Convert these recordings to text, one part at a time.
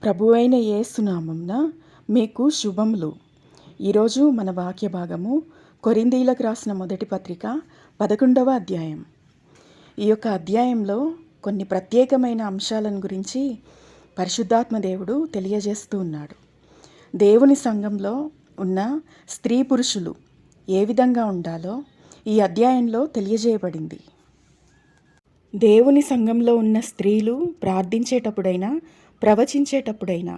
ప్రభువైన యేసు నామమున మీకు శుభములు. ఈరోజు మన వాక్య భాగము కొరింథీయులకు రాసిన మొదటి పత్రిక 11వ అధ్యాయం. ఈ యొక్క అధ్యాయంలో కొన్ని ప్రత్యేకమైన అంశాలను గురించి పరిశుద్ధాత్మ దేవుడు తెలియజేస్తూ ఉన్నాడు. దేవుని సంఘంలో ఉన్న స్త్రీ పురుషులు ఏ విధంగా ఉండాలో ఈ అధ్యాయంలో తెలియజేయబడింది. దేవుని సంఘంలో ఉన్న స్త్రీలు ప్రార్థించేటప్పుడైనా ప్రవచించేటప్పుడైనా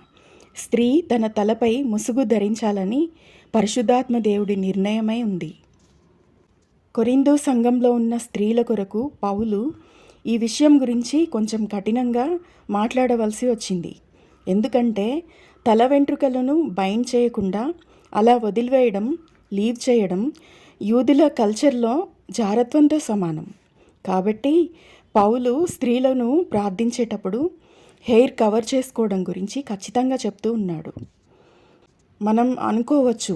స్త్రీ తన తలపై ముసుగు ధరించాలని పరిశుద్ధాత్మ దేవుడి నిర్ణయమై ఉంది. కొరింథు సంఘంలో ఉన్న స్త్రీల కొరకు పౌలు ఈ విషయం గురించి కొంచెం కఠినంగా మాట్లాడవలసి వచ్చింది. ఎందుకంటే తల వెంట్రుకలను బైండ్ చేయకుండా అలా వదిలివేయడం, లీవ్ చేయడం యూదుల కల్చర్లో జారత్వంతో సమానం. కాబట్టి పౌలు స్త్రీలను ప్రార్థించేటప్పుడు హెయిర్ కవర్ చేసుకోవడం గురించి ఖచ్చితంగా చెప్తూ ఉన్నాడు. మనం అనుకోవచ్చు,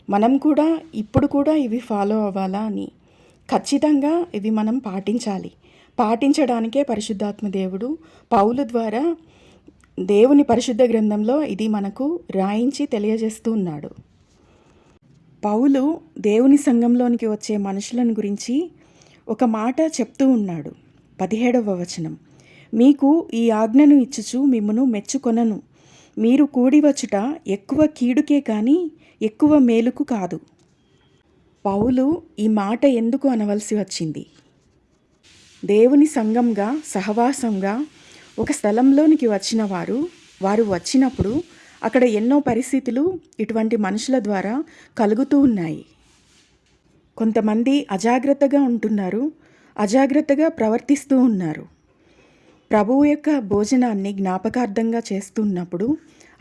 మనం కూడా ఇప్పుడు కూడా ఇవి ఫాలో అవ్వాలా అని. ఖచ్చితంగా ఇవి మనం పాటించాలి. పాటించడానికే పరిశుద్ధాత్మ దేవుడు పౌలు ద్వారా దేవుని పరిశుద్ధ గ్రంథంలో ఇది మనకు రాయించి తెలియజేస్తూ ఉన్నాడు. పౌలు దేవుని సంఘంలోనికి వచ్చే మనుషులను గురించి ఒక మాట చెప్తూ ఉన్నాడు. 17వ వచనం, మీకు ఈ ఆజ్ఞను ఇచ్చుచు మిమ్మును మెచ్చుకొనను, మీరు కూడి వచ్చుట ఎక్కువ కీడుకే కానీ ఎక్కువ మేలుకు కాదు. పౌలు ఈ మాట ఎందుకు అనవలసి వచ్చింది? దేవుని సంఘంగా సహవాసంగా ఒక స్థలంలోనికి వచ్చిన వారు వచ్చినప్పుడు అక్కడ ఎన్నో పరిస్థితులు ఇటువంటి మనుషుల ద్వారా కలుగుతూ ఉన్నాయి. కొంతమంది అజాగ్రత్తగా ఉంటున్నారు, అజాగ్రత్తగా ప్రవర్తిస్తూ ఉన్నారు. ప్రభువు యొక్క భోజనాన్ని జ్ఞాపకార్థంగా చేస్తున్నప్పుడు,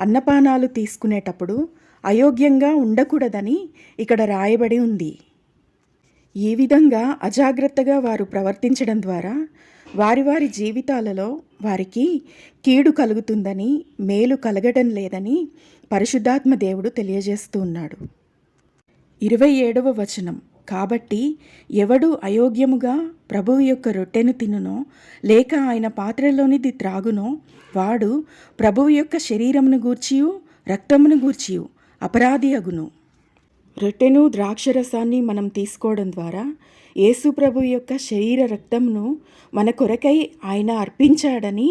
అన్నపానాలు తీసుకునేటప్పుడు అయోగ్యంగా ఉండకూడదని ఇక్కడ రాయబడి ఉంది. ఈ విధంగా అజాగ్రత్తగా వారు ప్రవర్తించడం ద్వారా వారి జీవితాలలో వారికి కీడు కలుగుతుందని, మేలు కలగడం లేదని పరిశుద్ధాత్మ దేవుడు తెలియజేస్తూ ఉన్నాడు. 27వ వచనం, కాబట్టి ఎవడు అయోగ్యముగా ప్రభువు యొక్క రొట్టెను తినునో లేక ఆయన పాత్రలోనిది త్రాగునో వాడు ప్రభువు యొక్క శరీరమును గూర్చియు రక్తమును గూర్చియు అపరాధి అగును. రొట్టెను ద్రాక్షరసాన్ని మనం తీసుకోవడం ద్వారా యేసు ప్రభు యొక్క శరీర రక్తమును మన కొరకై ఆయన అర్పించాడని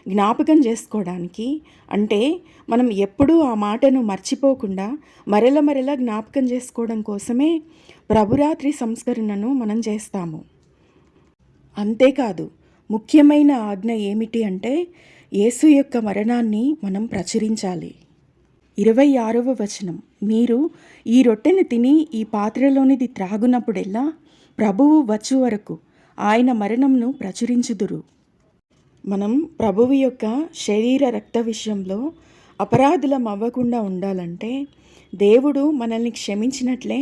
జ్ఞాపకం చేసుకోవడానికి, అంటే మనం ఎప్పుడూ ఆ మాటను మర్చిపోకుండా మరల జ్ఞాపకం చేసుకోవడం కోసమే ప్రభురాత్రి సంస్కరణను మనం చేస్తాము. అంతేకాదు, ముఖ్యమైన ఆజ్ఞ ఏమిటి అంటే యేసు యొక్క మరణాన్ని మనం ప్రచురించాలి. 26వ వచనం, మీరు ఈ రొట్టెను తిని ఈ పాత్రలోనిది త్రాగునప్పుడెల్లా ప్రభువు వచ్చు వరకు ఆయన మరణంను ప్రచురించుదురు. మనం ప్రభువు యొక్క శరీర రక్త విషయంలో అపరాధులం అవ్వకుండా ఉండాలంటే దేవుడు మనల్ని క్షమించినట్లే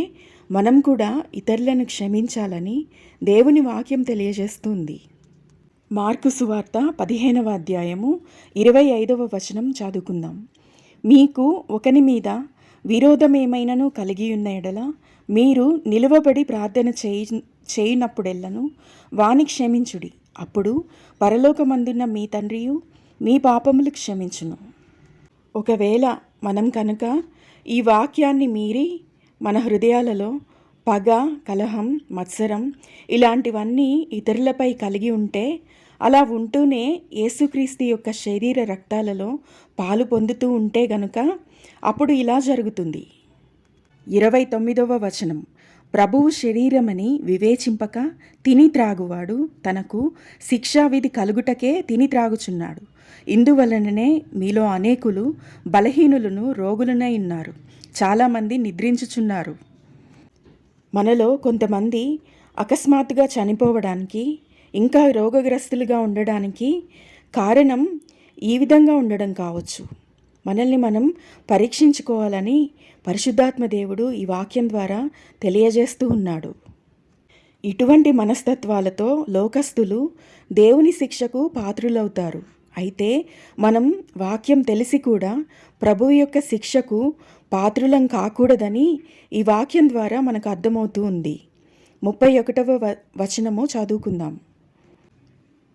మనం కూడా ఇతరులను క్షమించాలని దేవుని వాక్యం తెలియజేస్తుంది. మార్కు సువార్త 15వ అధ్యాయము 25వ వచనం చదువుకుందాం. మీకు ఒకని మీద విరోధమేమైనను కలిగి ఉన్న ఎడల మీరు నిలువబడి ప్రార్థన చేయునప్పుడెల్లను వాని క్షమించుడి, అప్పుడు పరలోకమందున్న మీ తండ్రియు మీ పాపములు క్షమించును. ఒకవేళ మనం కనుక ఈ వాక్యాన్ని మీరి మన హృదయాలలో పగ, కలహం, మత్సరం ఇలాంటివన్నీ ఇతరులపై కలిగి ఉంటే, అలా ఉంటూనే యేసుక్రీస్తు యొక్క శరీర రక్తాలలో పాలు పొందుతూ ఉంటే గనుక అప్పుడు ఇలా జరుగుతుంది. 29వ వచనం, ప్రభువు శరీరమని వివేచింపక తిని త్రాగువాడు తనకు శిక్షావిధి కలుగుటకే తిని త్రాగుచున్నాడు. ఇందువలననే మీలో అనేకులు బలహీనులను రోగులనై ఉన్నారు, చాలామంది నిద్రించుచున్నారు. మనలో కొంతమంది అకస్మాత్తుగా చనిపోవడానికి, ఇంకా రోగగ్రస్తులుగా ఉండడానికి కారణం ఈ విధంగా ఉండడం కావచ్చు. మనల్ని మనం పరీక్షించుకోవాలని పరిశుద్ధాత్మ దేవుడు ఈ వాక్యం ద్వారా తెలియజేస్తూ ఉన్నాడు. ఇటువంటి మనస్తత్వాలతో లోకస్తులు దేవుని శిక్షకు పాత్రులవుతారు. అయితే మనం వాక్యం తెలిసి కూడా ప్రభువు యొక్క శిక్షకు పాత్రులం కాకూడదని ఈ వాక్యం ద్వారా మనకు అర్థమవుతూ ఉంది. 31వ వచనము చదువుకుందాం.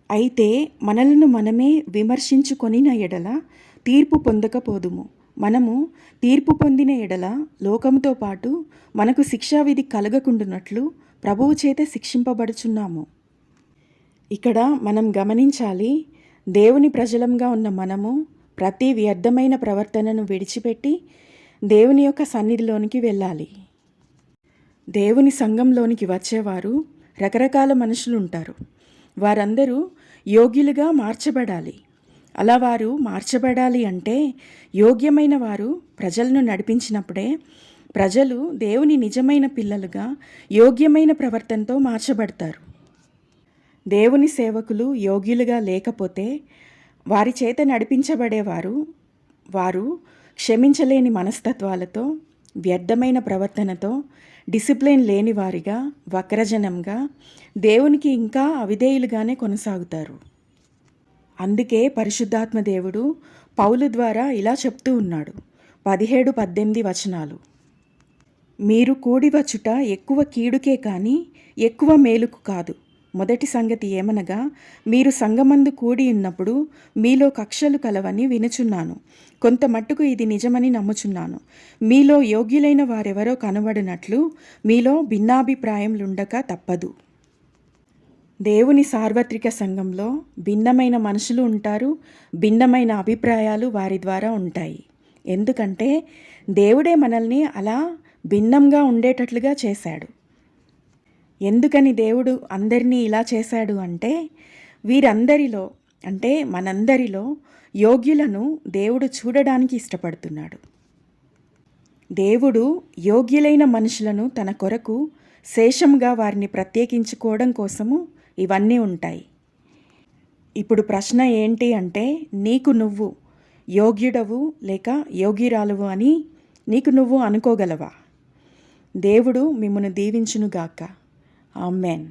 అయితే మనలను మనమే విమర్శించుకొనిన ఎడల తీర్పు పొందకపోదుము. మనము తీర్పు పొందిన ఎడల లోకముతో పాటు మనకు శిక్షావిధి కలగకుండునట్లు ప్రభువు చేత శిక్షింపబడుచున్నాము. ఇక్కడ మనం గమనించాలి, దేవుని ప్రజలంగా ఉన్న మనము ప్రతి వ్యర్థమైన ప్రవర్తనను విడిచిపెట్టి దేవుని యొక్క సన్నిధిలోనికి వెళ్ళాలి. దేవుని సంఘంలోనికి వచ్చేవారు రకరకాల మనుషులు ఉంటారు. వారందరూ యోగ్యులుగా మార్చబడాలి. అలా వారు మార్చబడాలి అంటే యోగ్యమైన వారు ప్రజలను నడిపించినప్పుడే ప్రజలు దేవుని నిజమైన పిల్లలుగా యోగ్యమైన ప్రవర్తనతో మార్చబడతారు. దేవుని సేవకులు యోగ్యులుగా లేకపోతే వారి చేత నడిపించబడేవారు వారు క్షమించలేని మనస్తత్వాలతో, వ్యర్థమైన ప్రవర్తనతో, డిసిప్లిన్ లేని వారిగా, వక్రజనంగా, దేవునికి ఇంకా అవిధేయులుగానే కొనసాగుతారు. అందుకే పరిశుద్ధాత్మ దేవుడు పౌలు ద్వారా ఇలా చెప్తూ ఉన్నాడు. 17-18 వచనాలు. మీరు కూడి వచ్చుట ఎక్కువ కీడుకే కానీ ఎక్కువ మేలుకు కాదు. మొదటి సంగతి ఏమనగా, మీరు సంఘమందు కూడి ఉన్నప్పుడు మీలో కక్షలు కలవని వినుచున్నాను. కొంత మట్టుకు ఇది నిజమని నమ్ముచున్నాను. మీలో యోగ్యులైన వారెవరో కనబడినట్లు మీలో భిన్నాభిప్రాయములుండక తప్పదు. దేవుని సార్వత్రిక సంఘంలో భిన్నమైన మనుషులు ఉంటారు. భిన్నమైన అభిప్రాయాలు వారి ద్వారా ఉంటాయి. ఎందుకంటే దేవుడే మనల్ని అలా భిన్నంగా ఉండేటట్లుగా చేశాడు. ఎందుకని దేవుడు అందరినీ ఇలా చేశాడు అంటే, వీరందరిలో అంటే మనందరిలో యోగ్యులను దేవుడు చూడడానికి ఇష్టపడుతున్నాడు. దేవుడు యోగ్యులైన మనుషులను తన కొరకు శేషంగా వారిని ప్రత్యేకించుకోవడం కోసము ఇవన్నీ ఉంటాయి. ఇప్పుడు ప్రశ్న ఏంటి అంటే, నీకు నువ్వు యోగ్యుడవు లేక యోగ్యురాలువు అని నీకు నువ్వు అనుకోగలవా? దేవుడు మిమ్మును దీవించునుగాక. ఆమేన్.